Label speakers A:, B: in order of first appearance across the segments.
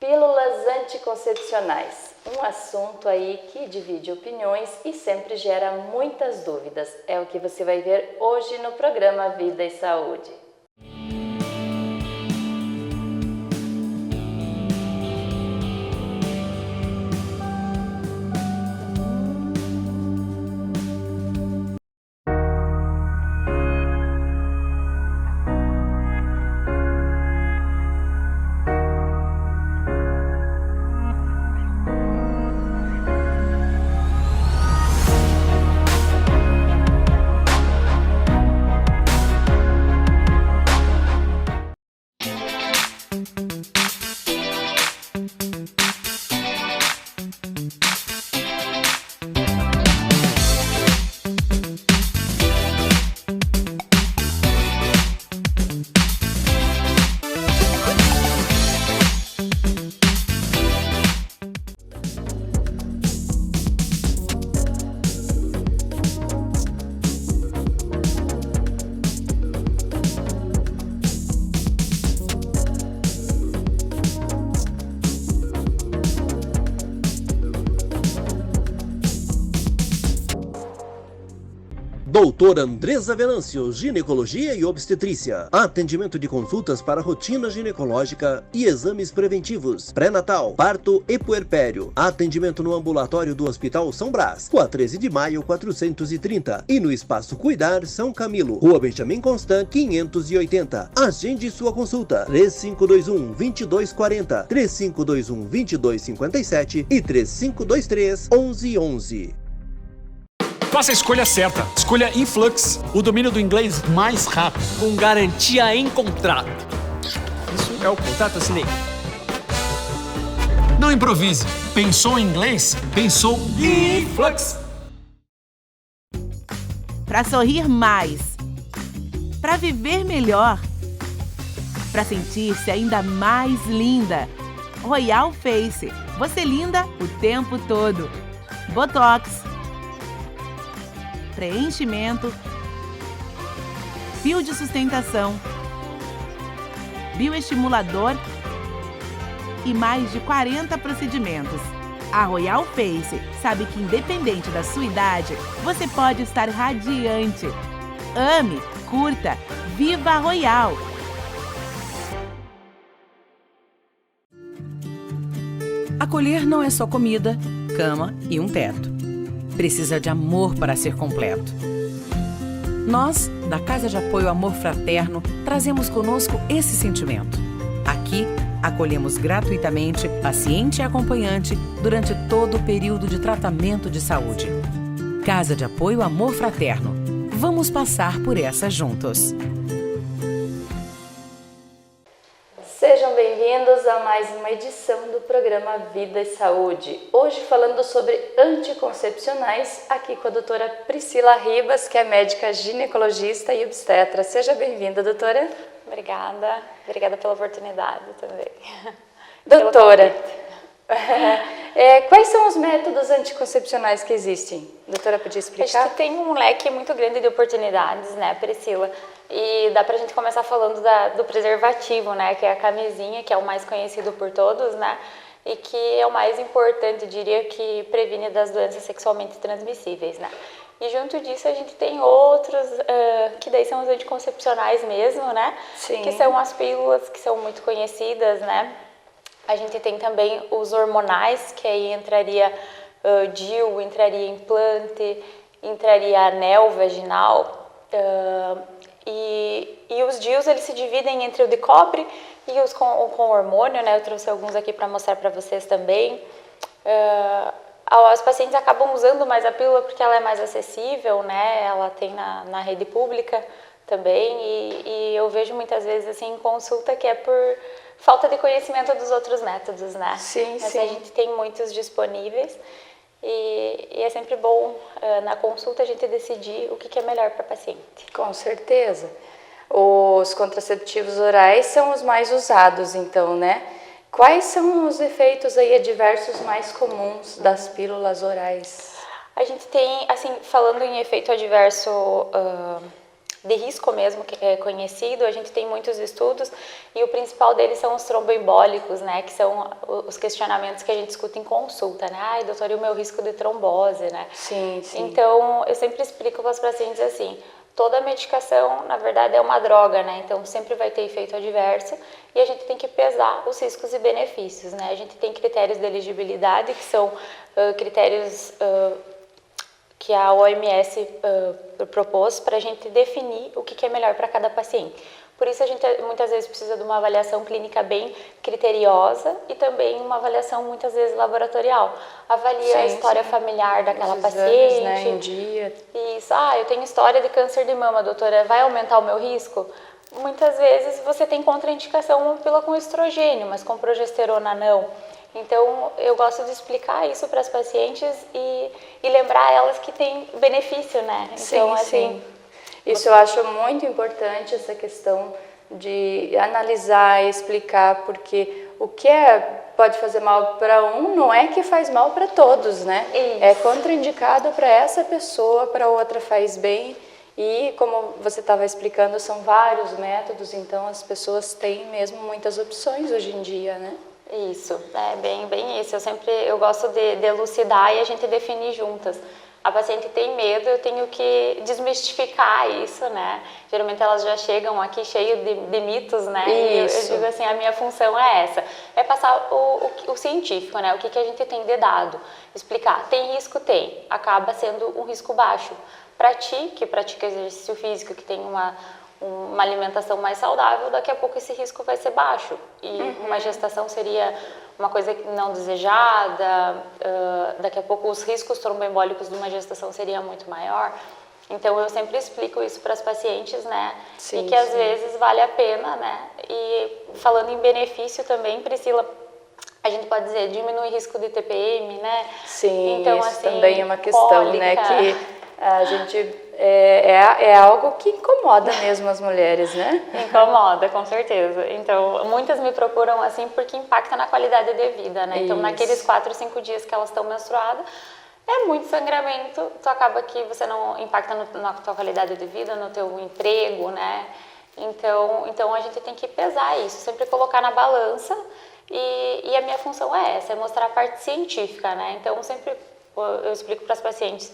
A: Pílulas anticoncepcionais, um assunto aí que divide opiniões e sempre gera muitas dúvidas. É o que você vai ver hoje no programa Vida e Saúde.
B: Doutora Andresa Venâncio, Ginecologia e Obstetrícia. Atendimento de consultas para rotina ginecológica e exames preventivos, pré-natal, parto e puerpério. Atendimento no ambulatório do Hospital São Brás, Rua 13 de Maio, 430. E no Espaço Cuidar, São Camilo, Rua Benjamin Constant, 580. Agende sua consulta. 3521-2240, 3521-2257 e 3523-1111.
C: Faça a escolha certa. Escolha Influx, o domínio do inglês mais rápido.
D: Com garantia em contrato. Isso é o contrato, assinei.
C: Não improvise. Pensou em inglês? Pensou Influx.
E: Para sorrir mais. Para viver melhor. Para sentir-se ainda mais linda. Royal Face. Você linda o tempo todo. Botox. Preenchimento, fio de sustentação, bioestimulador e mais de 40 procedimentos. A Royal Face sabe que independente da sua idade, você pode estar radiante. Ame, curta, viva a Royal!
F: Acolher não é só comida, cama e um teto. Precisa de amor para ser completo. Nós, da Casa de Apoio Amor Fraterno, trazemos conosco esse sentimento. Aqui, acolhemos gratuitamente paciente e acompanhante durante todo o período de tratamento de saúde. Casa de Apoio Amor Fraterno. Vamos passar por essa juntos.
A: Sejam bem-vindos a mais uma edição do programa Vida e Saúde. Hoje falando sobre anticoncepcionais, aqui com a doutora Priscila Ribas, que é médica ginecologista e obstetra. Seja bem-vinda, doutora.
G: Obrigada pela oportunidade também.
A: Doutora, quais são os métodos anticoncepcionais que existem? Doutora, podia explicar?
G: Acho que tem um leque muito grande de oportunidades, né, Priscila? E dá pra gente começar falando do preservativo, né, que é a camisinha, que é o mais conhecido por todos, né, e que é o mais importante, diria, que previne das doenças sexualmente transmissíveis, né. E junto disso a gente tem outros, que daí são os anticoncepcionais mesmo, né,
A: Sim.
G: que são as pílulas, que são muito conhecidas, né. A gente tem também os hormonais, que aí entraria DIU, entraria implante, entraria anel vaginal, e os DIUs eles se dividem entre o de cobre e os com hormônio, né? Eu trouxe alguns aqui para mostrar para vocês também. Os pacientes acabam usando mais a pílula porque ela é mais acessível, né? Ela tem na rede pública também e eu vejo muitas vezes assim em consulta que é por falta de conhecimento dos outros métodos, né?
A: Sim,
G: Mas
A: sim.
G: a gente tem muitos disponíveis. E é sempre bom, na consulta, a gente decidir o que é melhor para a paciente.
A: Com certeza. Os contraceptivos orais são os mais usados, então, né? Quais são os efeitos aí adversos mais comuns das pílulas orais?
G: A gente tem, assim, falando em efeito adverso de risco mesmo, que é conhecido, a gente tem muitos estudos e o principal deles são os tromboembólicos, né, que são os questionamentos que a gente escuta em consulta, né, ai, doutor, e o meu risco de trombose, né?
A: Sim, sim.
G: Então, eu sempre explico para os pacientes assim, toda medicação, na verdade, é uma droga, né, então sempre vai ter efeito adverso e a gente tem que pesar os riscos e benefícios, né, a gente tem critérios de elegibilidade, que são critérios que a OMS propôs para a gente definir o que é melhor para cada paciente. Por isso a gente muitas vezes precisa de uma avaliação clínica bem criteriosa e também uma avaliação muitas vezes laboratorial. Avalia a história familiar daquela paciente.
A: Né, em dia.
G: Isso. Ah, eu tenho história de câncer de mama, doutora, vai aumentar o meu risco? Muitas vezes você tem contraindicação pílula com estrogênio, mas com progesterona não. Então, eu gosto de explicar isso para as pacientes e lembrar elas que tem benefício, né? Então,
A: sim,
G: assim,
A: sim. Isso eu acho muito importante, essa questão de analisar e explicar, porque o que pode fazer mal para um não é que faz mal para todos, né?
G: Isso.
A: É contraindicado para essa pessoa, para outra faz bem. E como você estava explicando, são vários métodos, então as pessoas têm mesmo muitas opções hoje em dia, né?
G: Isso, é bem isso. Eu gosto de elucidar e a gente definir juntas. A paciente tem medo, eu tenho que desmistificar isso, né? Geralmente elas já chegam aqui cheio de mitos, né?
A: Isso.
G: E eu digo assim, a minha função é essa, é passar o científico, né? O que a gente tem de dado, explicar. Tem risco? Tem. Acaba sendo um risco baixo. Para ti, que pratica exercício físico, que tem uma alimentação mais saudável, daqui a pouco esse risco vai ser baixo. E uma gestação seria uma coisa não desejada, daqui a pouco os riscos tromboembólicos de uma gestação seria muito maior. Então, eu sempre explico isso para as pacientes, né?
A: Sim,
G: e que às
A: sim.
G: vezes vale a pena, né? E falando em benefício também, Priscila, a gente pode dizer, diminui risco de TPM, né?
A: Sim,
G: então,
A: isso
G: assim,
A: também é uma questão, né?
G: cólica.
A: Que a gente é algo que incomoda mesmo as mulheres, né?
G: Incomoda, com certeza. Então, muitas me procuram assim porque impacta na qualidade de vida, né? Então,
A: Isso.
G: naqueles 4, 5 dias que elas estão menstruadas, é muito sangramento, tu acaba que você não impacta na tua qualidade de vida, no teu emprego, né? Então a gente tem que pesar isso, sempre colocar na balança e a minha função é essa, é mostrar a parte científica, né? Então, sempre eu explico para as pacientes,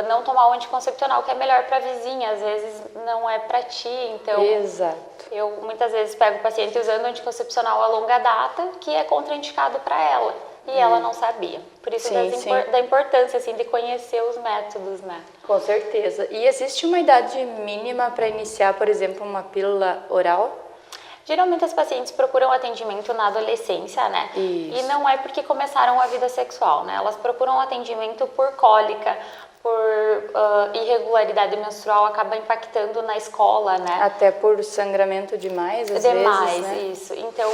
G: não tomar o anticoncepcional, que é melhor para a vizinha, às vezes não é para ti, então...
A: Exato.
G: Eu muitas vezes pego o paciente usando anticoncepcional a longa data, que é contraindicado para ela, e ela não sabia. Por isso
A: Sim,
G: da importância assim, de conhecer os métodos, né?
A: Com certeza. E existe uma idade mínima para iniciar, por exemplo, uma pílula oral?
G: Geralmente as pacientes procuram atendimento na adolescência, né?
A: Isso.
G: E não é porque começaram a vida sexual, né? Elas procuram atendimento por cólica, por irregularidade menstrual, acaba impactando na escola, né?
A: Até por sangramento demais, às vezes, né?
G: Isso. Então,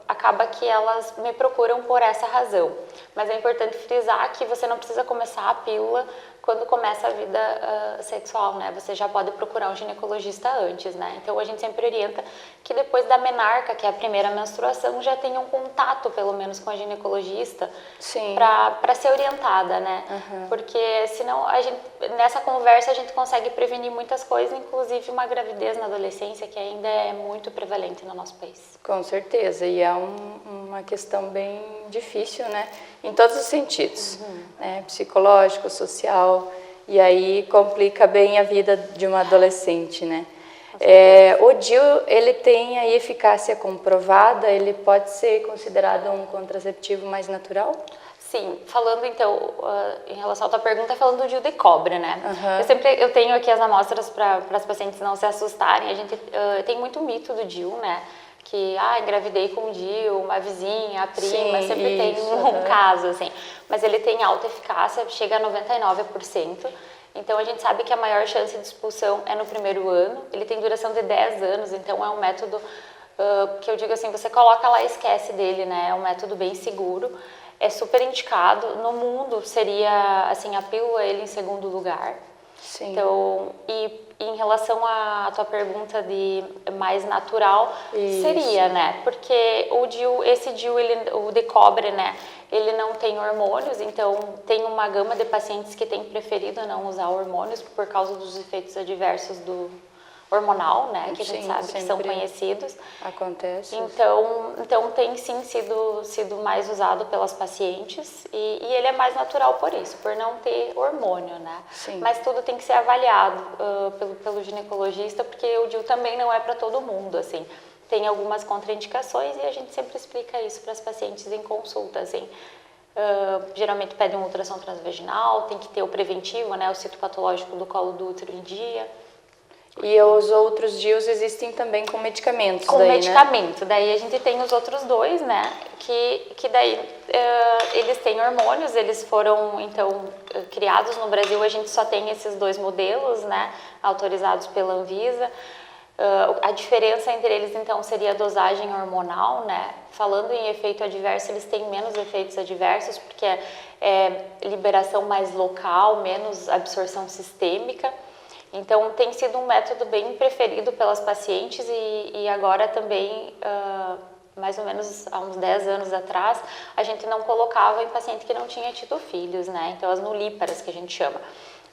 G: acaba que elas me procuram por essa razão. Mas é importante frisar que você não precisa começar a pílula quando começa a vida sexual, né? Você já pode procurar um ginecologista antes, né? Então, a gente sempre orienta que depois da menarca, que é a primeira menstruação, já tenha um contato, pelo menos, com a ginecologista para ser orientada, né? Porque, senão, nessa conversa, a gente consegue prevenir muitas coisas, inclusive uma gravidez na adolescência, que ainda é muito prevalente no nosso país.
A: Com certeza, e é uma questão bem difícil, né? Em todos os sentidos, né? Psicológico, social, e aí complica bem a vida de uma adolescente, né? O DIU, ele tem a eficácia comprovada, ele pode ser considerado um contraceptivo mais natural?
G: Sim, falando então, em relação à tua pergunta, falando do DIU de cobre, né? Eu tenho aqui as amostras para as pacientes não se assustarem, a gente tem muito mito do DIU, né? Que, engravidei com o DIU, uma vizinha, a prima, sempre tem um caso, assim. Mas ele tem alta eficácia, chega a 99%. Então, a gente sabe que a maior chance de expulsão é no primeiro ano. Ele tem duração de 10 anos, então é um método que eu digo assim, você coloca lá e esquece dele, né? É um método bem seguro, é super indicado. No mundo, seria, assim, a pílula, ele em segundo lugar.
A: Sim.
G: Então, em relação à tua pergunta de mais natural, seria, né? Porque esse DIU, o de cobre, né? Ele não tem hormônios, então tem uma gama de pacientes que têm preferido não usar hormônios por causa dos efeitos adversos do hormonal, né? Que a gente sabe que são conhecidos.
A: Acontece.
G: Então tem sim sido mais usado pelas pacientes e ele é mais natural por isso, por não ter hormônio, né?
A: Sim.
G: Mas tudo tem que ser avaliado pelo ginecologista, porque o DIU também não é para todo mundo, assim. Tem algumas contraindicações e a gente sempre explica isso para as pacientes em consulta, assim. Geralmente pedem um ultrassom transvaginal, tem que ter o preventivo, né? O citopatológico do colo do útero em dia.
A: E os outros DIUs existem também com medicamentos,
G: com
A: daí,
G: medicamento,
A: né?
G: Daí a gente tem os outros dois, né, que daí eles têm hormônios, eles foram, então, criados no Brasil, a gente só tem esses 2 modelos, né, autorizados pela Anvisa. A diferença entre eles, então, seria a dosagem hormonal, né, falando em efeito adverso, eles têm menos efeitos adversos, porque é liberação mais local, menos absorção sistêmica. Então, tem sido um método bem preferido pelas pacientes e agora também, mais ou menos há uns 10 anos atrás, a gente não colocava em paciente que não tinha tido filhos, né? Então, as nulíparas, que a gente chama.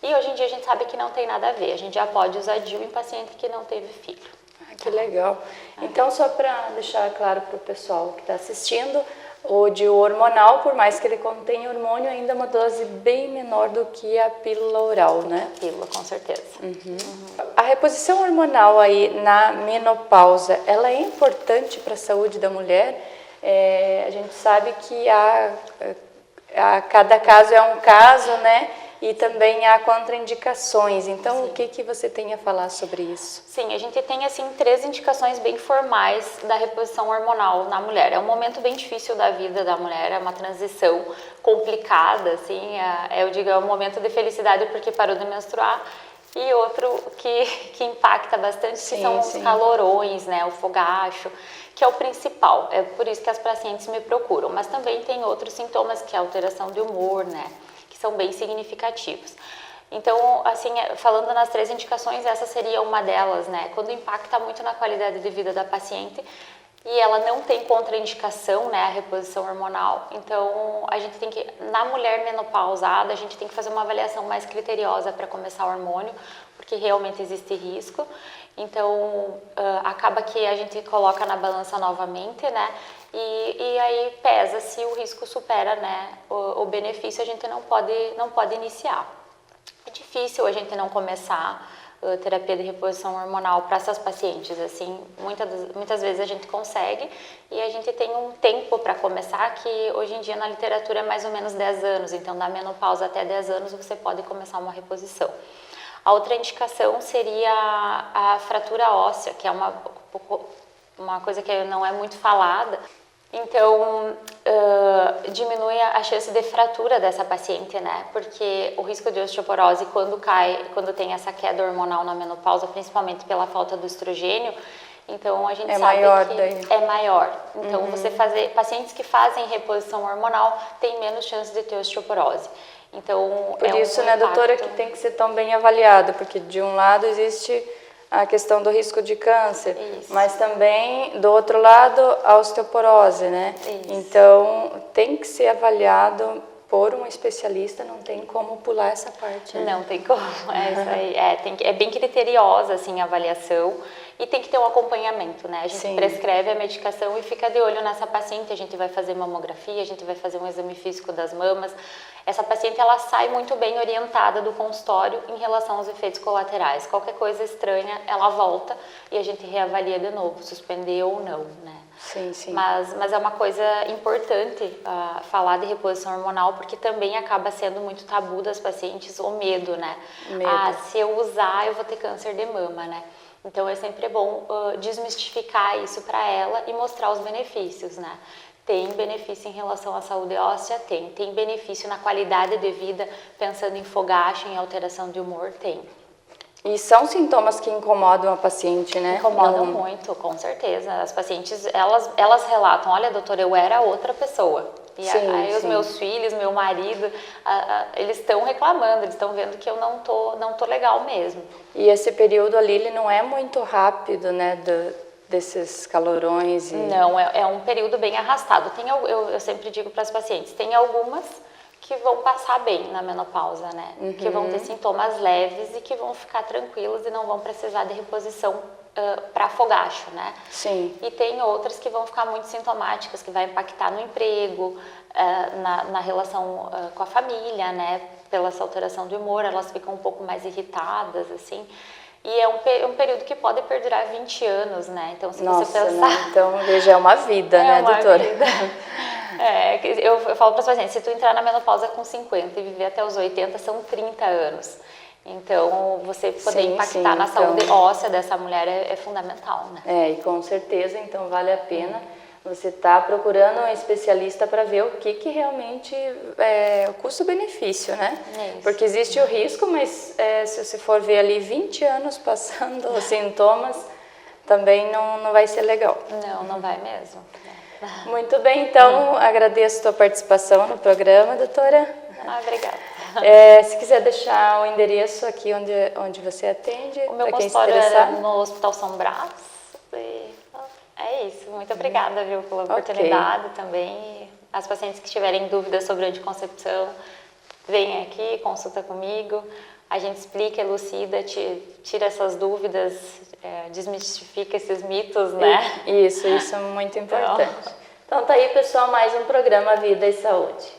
G: E hoje em dia a gente sabe que não tem nada a ver, a gente já pode usar DIU em paciente que não teve filho.
A: Que legal. Então, só para deixar claro para o pessoal que está assistindo, o DIU hormonal, por mais que ele contenha hormônio, ainda é uma dose bem menor do que a pílula oral, né?
G: A pílula, com certeza.
A: A reposição hormonal aí na menopausa, ela é importante para a saúde da mulher? A gente sabe que cada caso é um caso, né? E também há contraindicações. Então, o que você tem a falar sobre isso?
G: Sim, a gente tem, assim, 3 indicações bem formais da reposição hormonal na mulher. É um momento bem difícil da vida da mulher, é uma transição complicada, assim, eu digo, é um momento de felicidade porque parou de menstruar, e outro que impacta bastante, que são os calorões, né, o fogacho, que é o principal. É por isso que as pacientes me procuram. Mas também tem outros sintomas, que é a alteração de humor, né, são bem significativos. Então, assim, falando nas 3 indicações, essa seria uma delas, né? Quando impacta muito na qualidade de vida da paciente e ela não tem contraindicação, né, a reposição hormonal. Então, a gente tem que, na mulher menopausada, a gente tem que fazer uma avaliação mais criteriosa para começar o hormônio, porque realmente existe risco. Então, acaba que a gente coloca na balança novamente, né? E aí pesa se o risco supera, né, o benefício, a gente não pode iniciar. É difícil a gente não começar terapia de reposição hormonal para essas pacientes, assim, muitas vezes a gente consegue e a gente tem um tempo para começar, que hoje em dia na literatura é mais ou menos 10 anos, então da menopausa até 10 anos você pode começar uma reposição. A outra indicação seria a fratura óssea, que é uma coisa que não é muito falada. Então, diminui a chance de fratura dessa paciente, né? Porque o risco de osteoporose, quando tem essa queda hormonal na menopausa, principalmente pela falta do estrogênio, então a gente sabe
A: maior
G: que
A: daí.
G: É maior. Então, pacientes que fazem reposição hormonal têm menos chance de ter osteoporose. Então,
A: por isso, né, doutora, que tem que ser tão bem avaliado, porque de um lado existe a questão do risco de câncer, mas também, do outro lado, a osteoporose, né? Isso. Então, tem que ser avaliado por um especialista, não tem como pular essa parte. Né?
G: Não tem como, isso aí. É bem criteriosa, assim, a avaliação, e tem que ter um acompanhamento, né? A gente prescreve a medicação e fica de olho nessa paciente, a gente vai fazer mamografia, a gente vai fazer um exame físico das mamas. Essa paciente, ela sai muito bem orientada do consultório em relação aos efeitos colaterais. Qualquer coisa estranha, ela volta e a gente reavalia de novo, suspender ou não, né?
A: Sim, sim.
G: Mas é uma coisa importante falar de reposição hormonal, porque também acaba sendo muito tabu das pacientes o medo, né? Se eu usar, eu vou ter câncer de mama, né? Então é sempre bom desmistificar isso para ela e mostrar os benefícios, né? Tem benefício em relação à saúde óssea? Tem benefício na qualidade de vida, pensando em fogacho, em alteração de humor? Tem.
A: E são sintomas que incomodam a paciente, né?
G: Incomodam muito, com certeza. As pacientes, elas relatam, olha, doutora, eu era outra pessoa. E
A: Sim,
G: aí os
A: sim.
G: meus filhos, meu marido, eles estão reclamando, eles estão vendo que eu não tô legal mesmo.
A: E esse período ali, ele não é muito rápido, né, desses calorões?
G: Não, é um período bem arrastado. Eu sempre digo para as pacientes, tem algumas que vão passar bem na menopausa, né? Que vão ter sintomas leves e que vão ficar tranquilos e não vão precisar de reposição para fogacho, né?
A: Sim.
G: E tem outras que vão ficar muito sintomáticas, que vai impactar no emprego, na relação com a família, né? Pela essa alteração de humor, elas ficam um pouco mais irritadas, assim. E é um período que pode perdurar 20 anos, né? Então, se
A: Nossa,
G: você pensar...
A: né? Então, veja, é uma vida, né, doutora?
G: Vida. Eu falo para as pacientes, se tu entrar na menopausa com 50 e viver até os 80, são 30 anos. Então, você poder impactar na saúde óssea dessa mulher é fundamental, né?
A: E com certeza, então, vale a pena você estar procurando um especialista para ver o que realmente é o custo-benefício, né?
G: Isso.
A: Porque existe o risco, mas se você for ver ali 20 anos passando os sintomas, também não vai ser legal.
G: Não vai mesmo.
A: Muito bem, então, agradeço a tua participação no programa, doutora.
G: Obrigada.
A: Se quiser deixar o endereço aqui onde você atende,
G: O meu
A: para quem
G: consultório
A: se
G: é
A: interessar.
G: no Hospital São Brás. É isso, muito obrigada, viu, pela oportunidade também. E as pacientes que tiverem dúvidas sobre anticoncepção, vêm aqui, consulta comigo. A gente explica, elucida, tira essas dúvidas, desmistifica esses mitos, né?
A: Isso é muito importante. Então tá aí, pessoal, mais um programa Vida e Saúde.